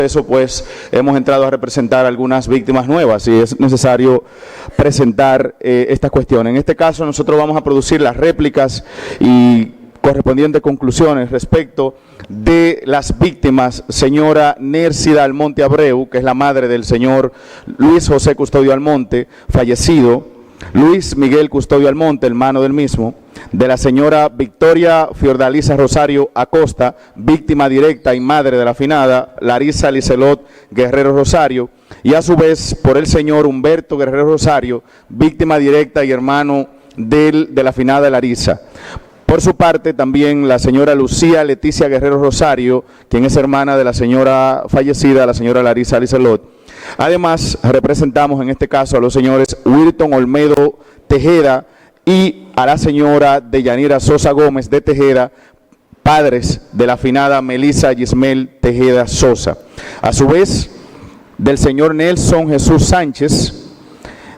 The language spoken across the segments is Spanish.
eso pues hemos entrado a representar algunas víctimas nuevas y es necesario presentar esta cuestión. En este caso nosotros vamos a producir las réplicas y correspondientes conclusiones respecto de las víctimas, señora Nércida Almonte Abreu, que es la madre del señor Luis José Custodio Almonte, fallecido, Luis Miguel Custodio Almonte, hermano del mismo, de la señora Victoria Fiordalisa Rosario Acosta, víctima directa y madre de la afinada Larisa Licelot Guerrero Rosario, y a su vez por el señor Humberto Guerrero Rosario, víctima directa y hermano de la afinada Larisa. Por su parte también la señora Lucía Leticia Guerrero Rosario, quien es hermana de la señora fallecida, la señora Larisa Licelot. Además, representamos en este caso a los señores Wilton Olmedo Tejeda y a la señora Deyanira Sosa Gómez de Tejeda, padres de la afinada Melisa Gismel Tejeda Sosa. A su vez, del señor Nelson Jesús Sánchez,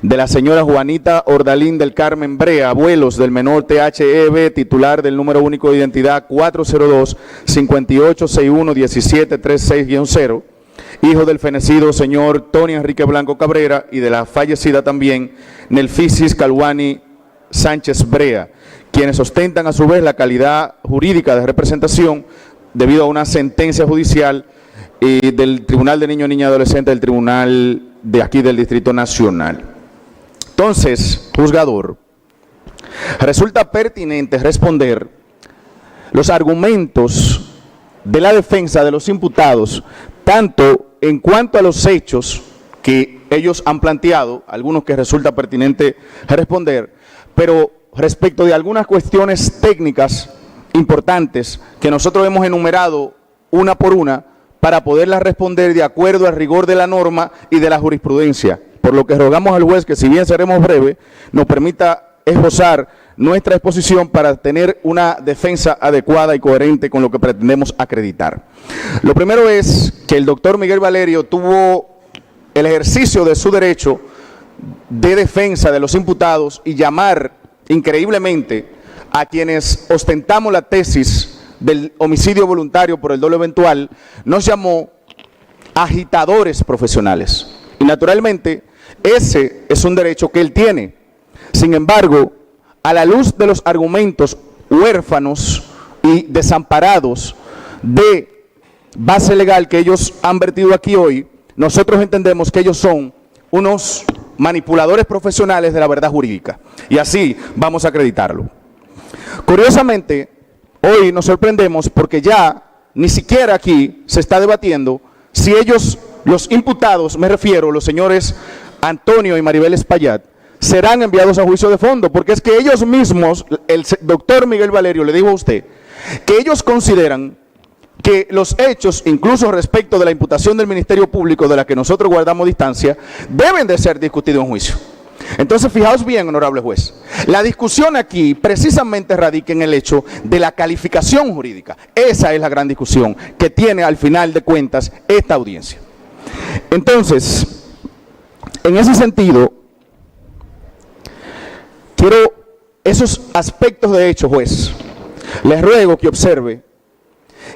de la señora Juanita Ordalín del Carmen Brea, abuelos del menor THEB, titular del número único de identidad 402-5861-1736-0, hijo del fenecido señor Tony Enrique Blanco Cabrera y de la fallecida también Nelfisis Calwani Sánchez Brea, quienes ostentan a su vez la calidad jurídica de representación debido a una sentencia judicial del Tribunal de Niño, Niña y Adolescente del Tribunal de aquí del Distrito Nacional. Entonces, juzgador, resulta pertinente responder los argumentos de la defensa de los imputados, tanto en cuanto a los hechos que ellos han planteado, algunos que resulta pertinente responder, pero respecto de algunas cuestiones técnicas importantes que nosotros hemos enumerado una por una para poderlas responder de acuerdo al rigor de la norma y de la jurisprudencia. Por lo que rogamos al juez que, si bien seremos breves, nos permita esbozar nuestra exposición para tener una defensa adecuada y coherente con lo que pretendemos acreditar. Lo primero es que el doctor Miguel Valerio tuvo el ejercicio de su derecho de defensa de los imputados y llamar increíblemente a quienes ostentamos la tesis del homicidio voluntario por el dolo eventual, nos llamó agitadores profesionales. Y naturalmente, ese es un derecho que él tiene. Sin embargo, a la luz de los argumentos huérfanos y desamparados de base legal que ellos han vertido aquí hoy, nosotros entendemos que ellos son unos manipuladores profesionales de la verdad jurídica. Y así vamos a acreditarlo. Curiosamente, hoy nos sorprendemos porque ya ni siquiera aquí se está debatiendo si ellos, los imputados, me refiero, los señores Antonio y Maribel Espaillat, serán enviados a juicio de fondo, porque es que ellos mismos, el doctor Miguel Valerio le dijo a usted, que ellos consideran que los hechos, incluso respecto de la imputación del Ministerio Público, de la que nosotros guardamos distancia, deben de ser discutidos en juicio. Entonces, fijaos bien, honorable juez, la discusión aquí precisamente radica en el hecho de la calificación jurídica. Esa es la gran discusión que tiene al final de cuentas esta audiencia. Entonces, en ese sentido, quiero esos aspectos de hecho, juez, les ruego que observe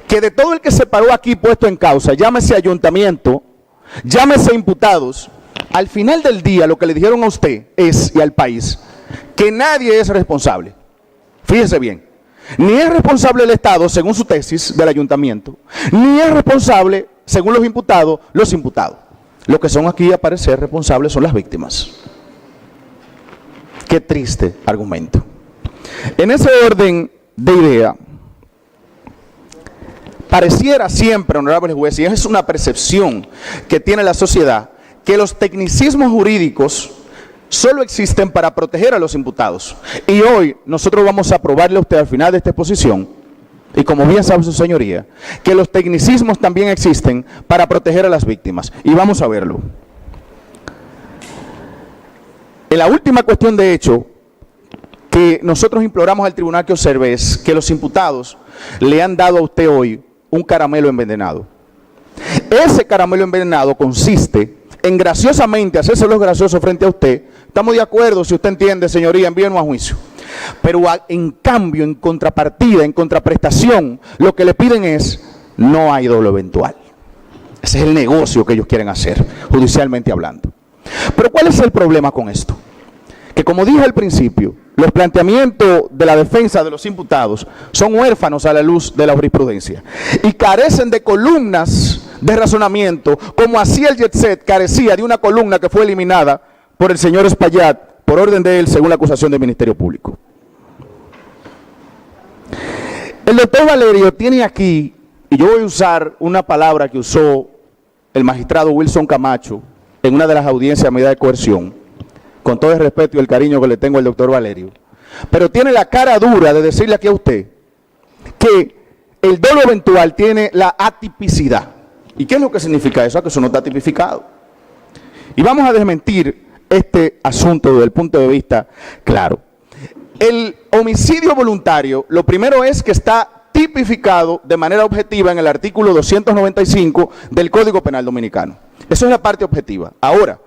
que de todo el que se paró aquí puesto en causa, llámese ayuntamiento, llámese imputados, al final del día lo que le dijeron a usted es, y al país, que nadie es responsable. Fíjese bien, ni es responsable el Estado según su tesis del ayuntamiento, ni es responsable según los imputados, los imputados. Lo que son aquí a parecer responsables son las víctimas. Qué triste argumento. En ese orden de idea, pareciera siempre, honorable juez, y es una percepción que tiene la sociedad, que los tecnicismos jurídicos solo existen para proteger a los imputados. Y hoy nosotros vamos a probarle a usted al final de esta exposición, y como bien sabe su señoría, que los tecnicismos también existen para proteger a las víctimas. Y vamos a verlo. En la última cuestión de hecho que nosotros imploramos al tribunal que observe es que los imputados le han dado a usted hoy un caramelo envenenado. Ese caramelo envenenado consiste en graciosamente hacérselos graciosos frente a usted. Estamos de acuerdo, si usted entiende, señoría, envíenos a juicio. Pero en cambio, en contrapartida, en contraprestación, lo que le piden es, no hay dolo eventual. Ese es el negocio que ellos quieren hacer, judicialmente hablando. Pero ¿cuál es el problema con esto? Que como dije al principio, los planteamientos de la defensa de los imputados son huérfanos a la luz de la jurisprudencia y carecen de columnas de razonamiento, como así el Jet Set carecía de una columna que fue eliminada por el señor Espaillat por orden de él, según la acusación del Ministerio Público. El doctor Valerio tiene aquí, y yo voy a usar una palabra que usó el magistrado Wilson Camacho en una de las audiencias a medida de coerción, con todo el respeto y el cariño que le tengo al doctor Valerio, pero tiene la cara dura de decirle aquí a usted que el dolo eventual tiene la atipicidad. ¿Y qué es lo que significa eso? Que eso no está tipificado. Y vamos a desmentir este asunto desde el punto de vista claro. El homicidio voluntario, lo primero es que está tipificado de manera objetiva en el artículo 295 del Código Penal Dominicano. Eso es la parte objetiva. Ahora,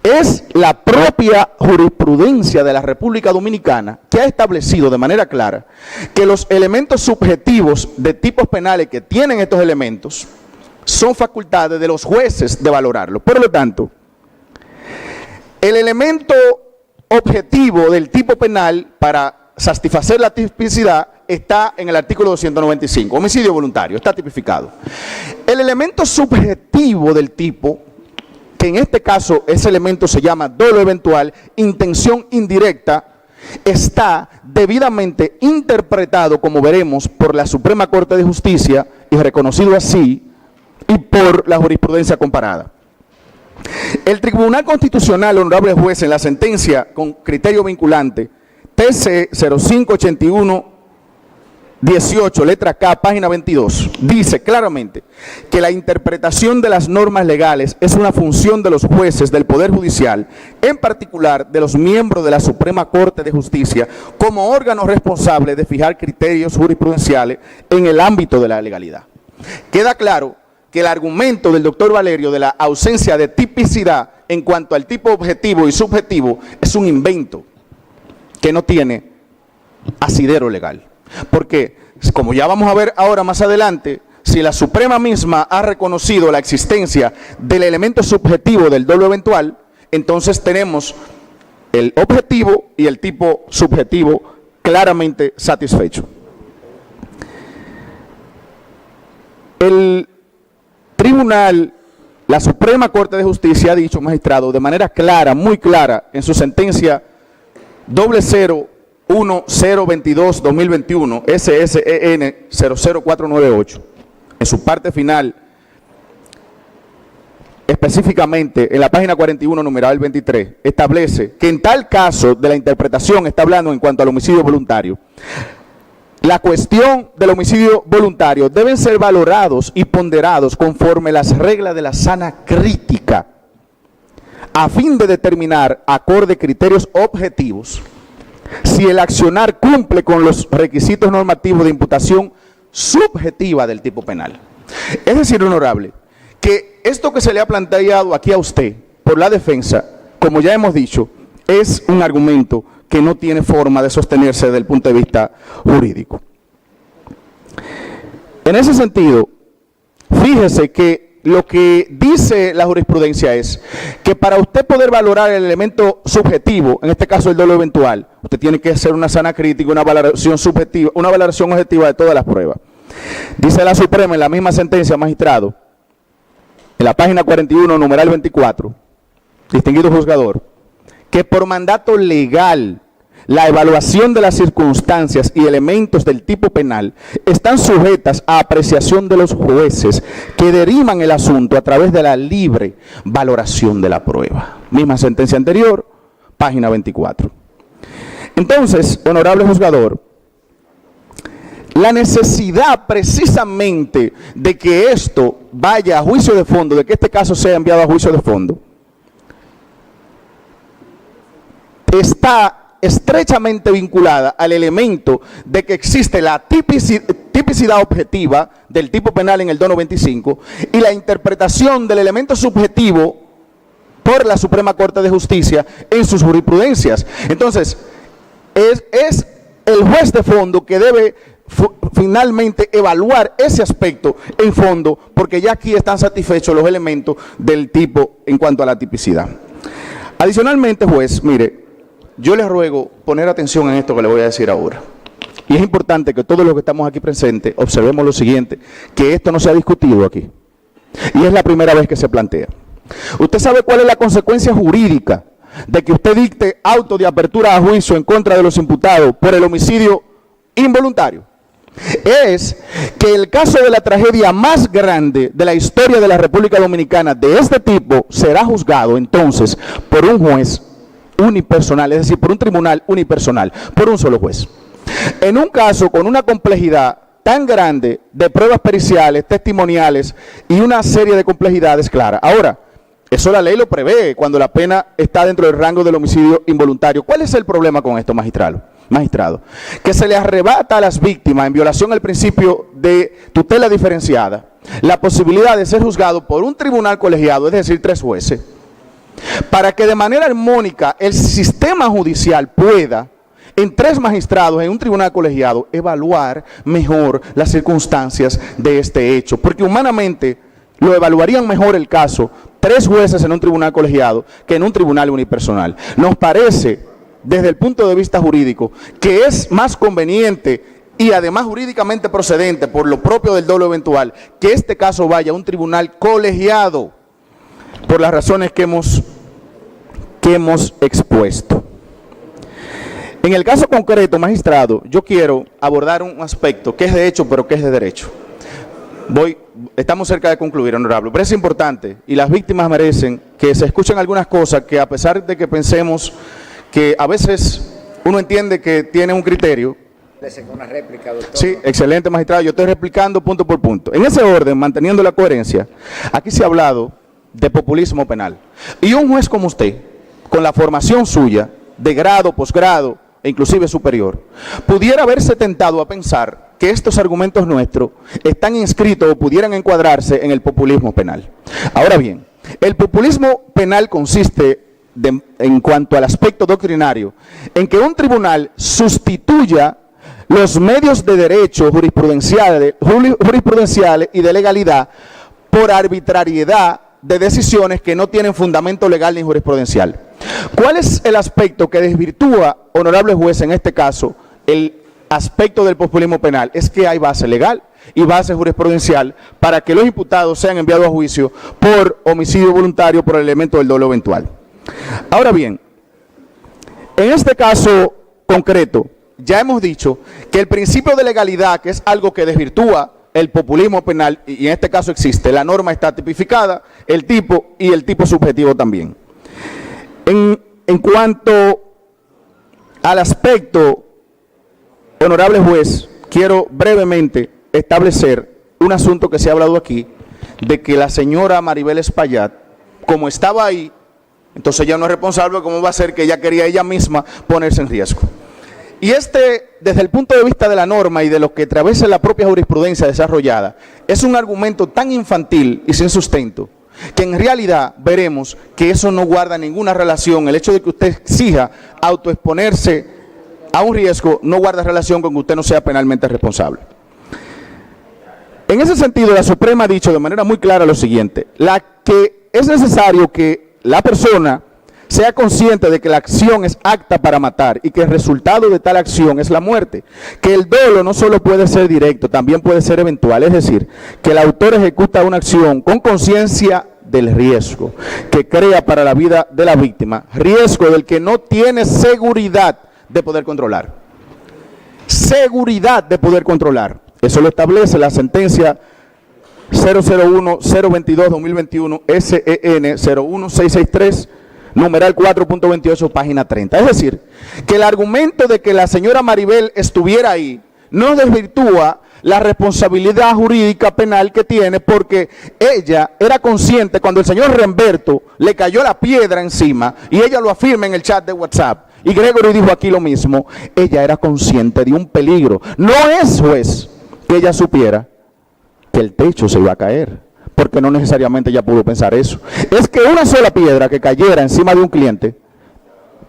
es la propia jurisprudencia de la República Dominicana que ha establecido de manera clara que los elementos subjetivos de tipos penales que tienen estos elementos son facultades de los jueces de valorarlo. Por lo tanto, el elemento objetivo del tipo penal para satisfacer la tipicidad está en el artículo 295, homicidio voluntario, está tipificado. El elemento subjetivo del tipo, que en este caso ese elemento se llama dolo eventual, intención indirecta, está debidamente interpretado, como veremos, por la Suprema Corte de Justicia y reconocido así, y por la jurisprudencia comparada. El Tribunal Constitucional, honorable juez, en la sentencia con criterio vinculante, TC 0581-18, letra K, página 22, dice claramente que la interpretación de las normas legales es una función de los jueces del Poder Judicial, en particular de los miembros de la Suprema Corte de Justicia, como órgano responsable de fijar criterios jurisprudenciales en el ámbito de la legalidad. Queda claro que el argumento del doctor Valerio de la ausencia de tipicidad en cuanto al tipo objetivo y subjetivo es un invento que no tiene asidero legal. Porque, como ya vamos a ver ahora más adelante, si la Suprema misma ha reconocido la existencia del elemento subjetivo del dolo eventual, entonces tenemos el objetivo y el tipo subjetivo claramente satisfecho. El Tribunal, la Suprema Corte de Justicia ha dicho, magistrado, de manera clara, muy clara, en su sentencia 001022-2021, SSEN 00498, en su parte final, específicamente en la página 41, numeral 23, establece que en tal caso de la interpretación, está hablando en cuanto al homicidio voluntario, la cuestión del homicidio voluntario deben ser valorados y ponderados conforme las reglas de la sana crítica, a fin de determinar, acorde criterios objetivos, si el accionar cumple con los requisitos normativos de imputación subjetiva del tipo penal. Es decir, honorable, que esto que se le ha planteado aquí a usted por la defensa, como ya hemos dicho, es un argumento que no tiene forma de sostenerse desde el punto de vista jurídico. En ese sentido, fíjese que lo que dice la jurisprudencia es que para usted poder valorar el elemento subjetivo, en este caso el dolo eventual, usted tiene que hacer una sana crítica, una valoración subjetiva, una valoración objetiva de todas las pruebas. Dice la Suprema en la misma sentencia, magistrado, en la página 41, numeral 24, distinguido juzgador, que por mandato legal la evaluación de las circunstancias y elementos del tipo penal están sujetas a apreciación de los jueces que derivan el asunto a través de la libre valoración de la prueba. Misma sentencia anterior, página 24. Entonces, honorable juzgador, la necesidad precisamente de que esto vaya a juicio de fondo, de que este caso sea enviado a juicio de fondo, está estrechamente vinculada al elemento de que existe la tipicidad objetiva del tipo penal en el 295 y la interpretación del elemento subjetivo por la Suprema Corte de Justicia en sus jurisprudencias. Entonces, es el juez de fondo que debe finalmente evaluar ese aspecto en fondo, porque ya aquí están satisfechos los elementos del tipo en cuanto a la tipicidad. Adicionalmente, juez, mire, yo les ruego poner atención en esto que le voy a decir ahora. Y es importante que todos los que estamos aquí presentes observemos lo siguiente, que esto no se ha discutido aquí. Y es la primera vez que se plantea. ¿Usted sabe cuál es la consecuencia jurídica de que usted dicte auto de apertura a juicio en contra de los imputados por el homicidio involuntario? Es que el caso de la tragedia más grande de la historia de la República Dominicana de este tipo será juzgado entonces por un juez unipersonal, es decir, por un tribunal unipersonal, por un solo juez. En un caso con una complejidad tan grande de pruebas periciales, testimoniales y una serie de complejidades claras. Ahora, eso la ley lo prevé cuando la pena está dentro del rango del homicidio involuntario. ¿Cuál es el problema con esto, magistrado? Que se le arrebata a las víctimas, en violación al principio de tutela diferenciada, la posibilidad de ser juzgado por un tribunal colegiado, es decir, 3 jueces, para que de manera armónica el sistema judicial pueda, en 3 magistrados, en un tribunal colegiado, evaluar mejor las circunstancias de este hecho. Porque humanamente lo evaluarían mejor el caso 3 jueces en un tribunal colegiado que en un tribunal unipersonal. Nos parece, desde el punto de vista jurídico, que es más conveniente y además jurídicamente procedente por lo propio del dolo eventual, que este caso vaya a un tribunal colegiado, por las razones que hemos expuesto. En el caso concreto, magistrado, yo quiero abordar un aspecto que es de hecho, pero que es de derecho. Estamos cerca de concluir, honorable, pero es importante y las víctimas merecen que se escuchen algunas cosas que, a pesar de que pensemos que a veces uno entiende que tiene un criterio. Una réplica, doctor. Sí, excelente, magistrado. Yo estoy replicando punto por punto. En ese orden, manteniendo la coherencia, aquí se ha hablado de populismo penal. Y un juez como usted, con la formación suya, de grado, posgrado e inclusive superior, pudiera haberse tentado a pensar que estos argumentos nuestros están inscritos o pudieran encuadrarse en el populismo penal. Ahora bien, el populismo penal consiste, en cuanto al aspecto doctrinario, en que un tribunal sustituya los medios de derecho jurisprudenciales y de legalidad por arbitrariedad de decisiones que no tienen fundamento legal ni jurisprudencial. ¿Cuál es el aspecto que desvirtúa, honorable juez, en este caso, el aspecto del populismo penal? Es que hay base legal y base jurisprudencial para que los imputados sean enviados a juicio por homicidio voluntario por el elemento del dolo eventual. Ahora bien, en este caso concreto, ya hemos dicho que el principio de legalidad, que es algo que desvirtúa el populismo penal, y en este caso existe, la norma está tipificada, el tipo y el tipo subjetivo también. En cuanto al aspecto, honorable juez, quiero brevemente establecer un asunto que se ha hablado aquí, de que la señora Maribel Espaillat, como estaba ahí, entonces ella no es responsable. ¿Cómo va a ser que ella quería ella misma ponerse en riesgo? Y desde el punto de vista de la norma y de lo que atraviesa la propia jurisprudencia desarrollada, es un argumento tan infantil y sin sustento, que en realidad veremos que eso no guarda ninguna relación. El hecho de que usted exija autoexponerse a un riesgo no guarda relación con que usted no sea penalmente responsable. En ese sentido, la Suprema ha dicho de manera muy clara lo siguiente: que es necesario que la persona sea consciente de que la acción es apta para matar y que el resultado de tal acción es la muerte, que el dolo no solo puede ser directo, también puede ser eventual, es decir, que el autor ejecuta una acción con conciencia del riesgo que crea para la vida de la víctima, riesgo del que no tiene seguridad de poder controlar. Seguridad de poder controlar. Eso lo establece la sentencia 001-022-2021 SEN 01663, numeral 4.28, página 30. Es decir, que el argumento de que la señora Maribel estuviera ahí no desvirtúa la responsabilidad jurídica penal que tiene, porque ella era consciente cuando el señor Remberto le cayó la piedra encima, y ella lo afirma en el chat de WhatsApp, y Gregory dijo aquí lo mismo, ella era consciente de un peligro. No es, juez, que ella supiera que el techo se iba a caer, porque no necesariamente ella pudo pensar eso. Es que una sola piedra que cayera encima de un cliente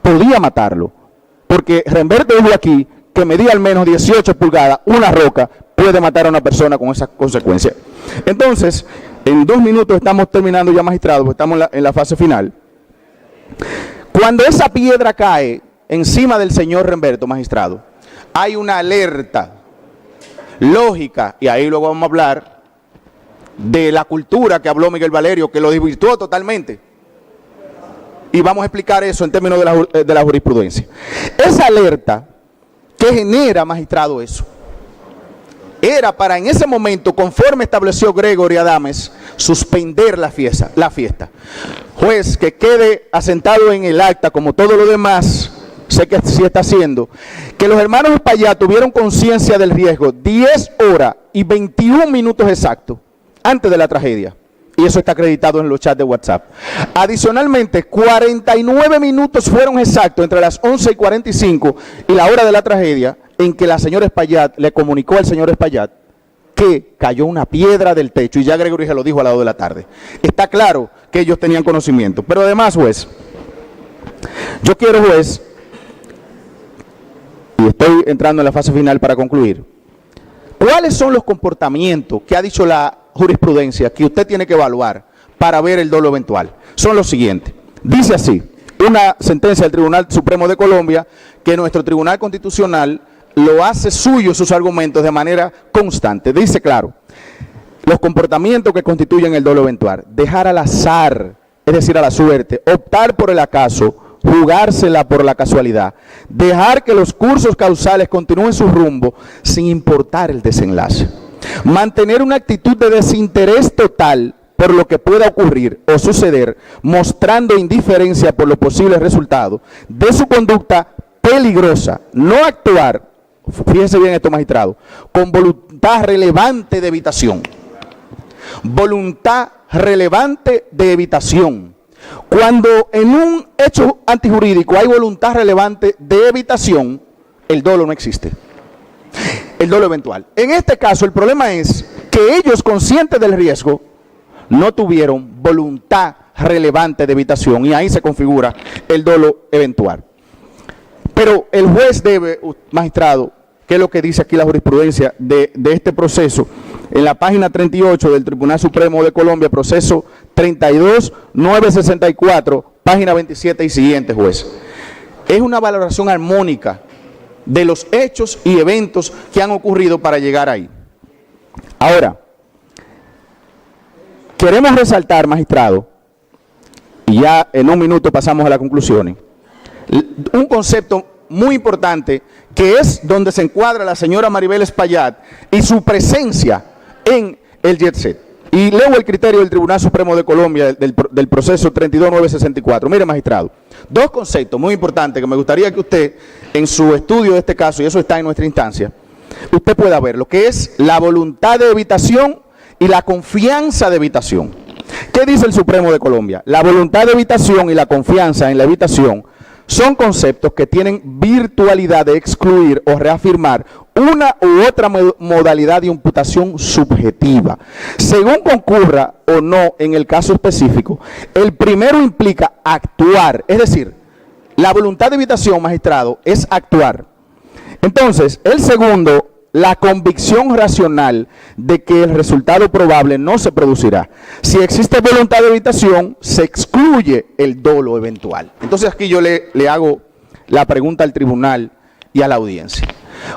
podía matarlo, porque Remberto dijo aquí que medía al menos 18 pulgadas, una roca, puede matar a una persona con esas consecuencias. Entonces, en 2 minutos estamos terminando ya, magistrado, porque estamos en la fase final. Cuando esa piedra cae encima del señor Remberto, magistrado, hay una alerta lógica, y ahí luego vamos a hablar de la cultura que habló Miguel Valerio, que lo desvirtuó totalmente. Y vamos a explicar eso en términos de la jurisprudencia. Esa alerta que genera, magistrado, eso, era para en ese momento, conforme estableció Gregory Adames, suspender la fiesta. Juez, que quede asentado en el acta, como todo lo demás, sé que sí está haciendo, que los hermanos Espaillat tuvieron conciencia del riesgo 10 horas y 21 minutos exactos antes de la tragedia. Y eso está acreditado en los chats de WhatsApp. Adicionalmente, 49 minutos fueron exactos entre las 11:45 y la hora de la tragedia, en que la señora Espaillat le comunicó al señor Espaillat que cayó una piedra del techo, y ya Gregory se lo dijo a las 2 de la tarde. Está claro que ellos tenían conocimiento. Pero además, juez, yo quiero, juez, y estoy entrando en la fase final para concluir, ¿cuáles son los comportamientos que ha dicho la jurisprudencia que usted tiene que evaluar para ver el dolo eventual? Son los siguientes. Dice así, una sentencia del Tribunal Supremo de Colombia, que nuestro Tribunal Constitucional lo hace suyo sus argumentos de manera constante. Dice claro, los comportamientos que constituyen el dolo eventual: dejar al azar, es decir, a la suerte, optar por el acaso, jugársela por la casualidad, dejar que los cursos causales continúen su rumbo sin importar el desenlace, mantener una actitud de desinterés total por lo que pueda ocurrir o suceder, mostrando indiferencia por los posibles resultados de su conducta peligrosa, no actuar, fíjense bien esto, magistrado, con voluntad relevante de evitación. Voluntad relevante de evitación. Cuando en un hecho antijurídico hay voluntad relevante de evitación, el dolo no existe. El dolo eventual. En este caso, el problema es que ellos, conscientes del riesgo, no tuvieron voluntad relevante de evitación, y ahí se configura el dolo eventual. Pero el juez debe, magistrado, que es lo que dice aquí la jurisprudencia de este proceso, en la página 38 del Tribunal Supremo de Colombia, proceso 32-964, página 27 y siguiente, juez. Es una valoración armónica de los hechos y eventos que han ocurrido para llegar ahí. Ahora, queremos resaltar, magistrado, y ya en un minuto pasamos a las conclusiones, un concepto muy importante, que es donde se encuadra la señora Maribel Espaillat y su presencia en el jet set. Y leo el criterio del Tribunal Supremo de Colombia del proceso 32-964. Mire, magistrado, dos conceptos muy importantes que me gustaría que usted, en su estudio de este caso, y eso está en nuestra instancia, usted pueda ver lo que es la voluntad de evitación y la confianza de evitación. ¿Qué dice el Supremo de Colombia? La voluntad de evitación y la confianza en la evitación son conceptos que tienen virtualidad de excluir o reafirmar una u otra modalidad de imputación subjetiva. Según concurra o no en el caso específico, el primero implica actuar, es decir, la voluntad de evitación, magistrado, es actuar. Entonces, el segundo, la convicción racional de que el resultado probable no se producirá. Si existe voluntad de evitación, se excluye el dolo eventual. Entonces aquí yo le hago la pregunta al tribunal y a la audiencia.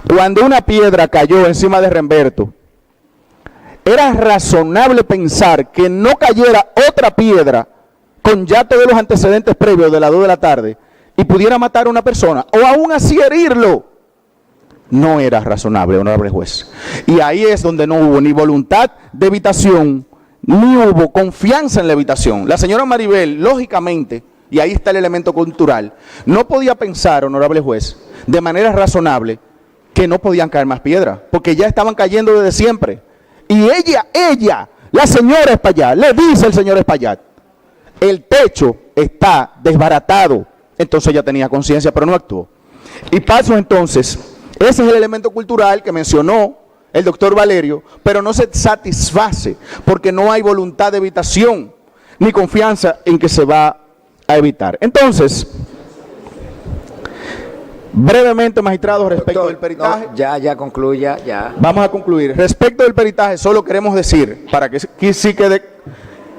Cuando una piedra cayó encima de Remberto, ¿era razonable pensar que no cayera otra piedra con ya todos los antecedentes previos de las 2 de la tarde y pudiera matar a una persona o aún así herirlo? No era razonable, honorable juez. Y ahí es donde no hubo ni voluntad de evitación, ni hubo confianza en la evitación. La señora Maribel, lógicamente, y ahí está el elemento cultural, no podía pensar, honorable juez, de manera razonable, que no podían caer más piedras, porque ya estaban cayendo desde siempre. Y ella, la señora Espaillat, le dice el señor Espaillat, el techo está desbaratado. Entonces ella tenía conciencia, pero no actuó. Y paso entonces, ese es el elemento cultural que mencionó el doctor Valerio, pero no se satisface porque no hay voluntad de evitación ni confianza en que se va a evitar. Entonces, Brevemente, magistrado, respecto Doctor, del peritaje. no, ya concluya, ya. Vamos a concluir. Respecto del peritaje, solo queremos decir, para que sí quede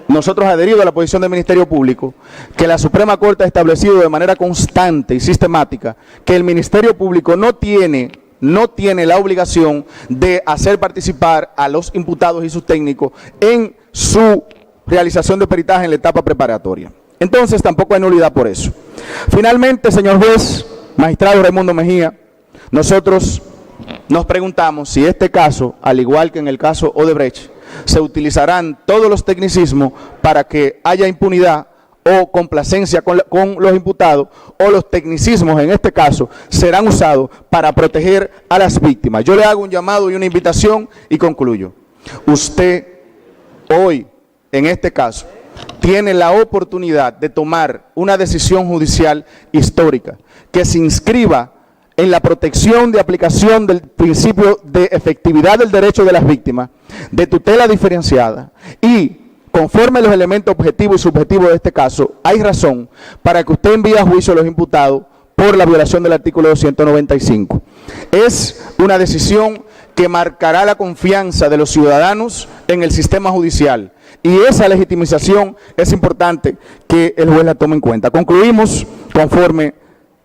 nosotros adheridos a la posición del Ministerio Público, que la Suprema Corte ha establecido de manera constante y sistemática que el Ministerio Público no tiene la obligación de hacer participar a los imputados y sus técnicos en su realización de peritaje en la etapa preparatoria. Entonces, tampoco hay nulidad por eso. Finalmente, señor juez, magistrado Raimundo Mejía, nosotros nos preguntamos si este caso, al igual que en el caso Odebrecht, se utilizarán todos los tecnicismos para que haya impunidad o complacencia con los imputados, o los tecnicismos en este caso serán usados para proteger a las víctimas. Yo le hago un llamado y una invitación y concluyo. Usted hoy, en este caso, tiene la oportunidad de tomar una decisión judicial histórica que se inscriba en la protección de aplicación del principio de efectividad del derecho de las víctimas, de tutela diferenciada y conforme a los elementos objetivos y subjetivos de este caso, hay razón para que usted envíe a juicio a los imputados por la violación del artículo 295. Es una decisión que marcará la confianza de los ciudadanos en el sistema judicial, y esa legitimización es importante que el juez la tome en cuenta. Concluimos conforme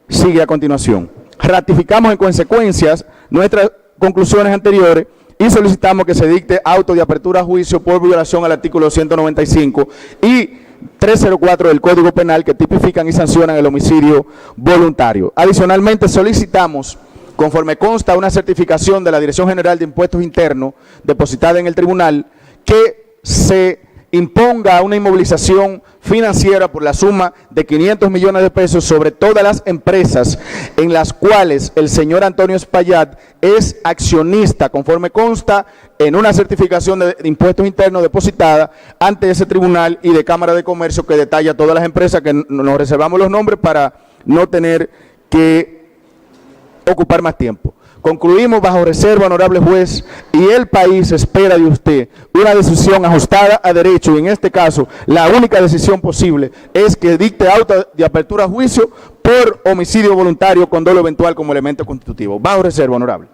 sigue a continuación. Ratificamos en consecuencias nuestras conclusiones anteriores y solicitamos que se dicte auto de apertura a juicio por violación al artículo 195 y 304 del Código Penal, que tipifican y sancionan el homicidio voluntario. Adicionalmente, solicitamos, conforme consta una certificación de la Dirección General de Impuestos Internos depositada en el tribunal, que se imponga una inmovilización financiera por la suma de 500 millones de pesos sobre todas las empresas en las cuales el señor Antonio Espaillat es accionista, conforme consta en una certificación de impuestos internos depositada ante ese tribunal y de Cámara de Comercio, que detalla todas las empresas, que nos reservamos los nombres para no tener que ocupar más tiempo. Concluimos bajo reserva, honorable juez, y el país espera de usted una decisión ajustada a derecho, y en este caso la única decisión posible es que dicte auto de apertura a juicio por homicidio voluntario con dolo eventual como elemento constitutivo. Bajo reserva, honorable.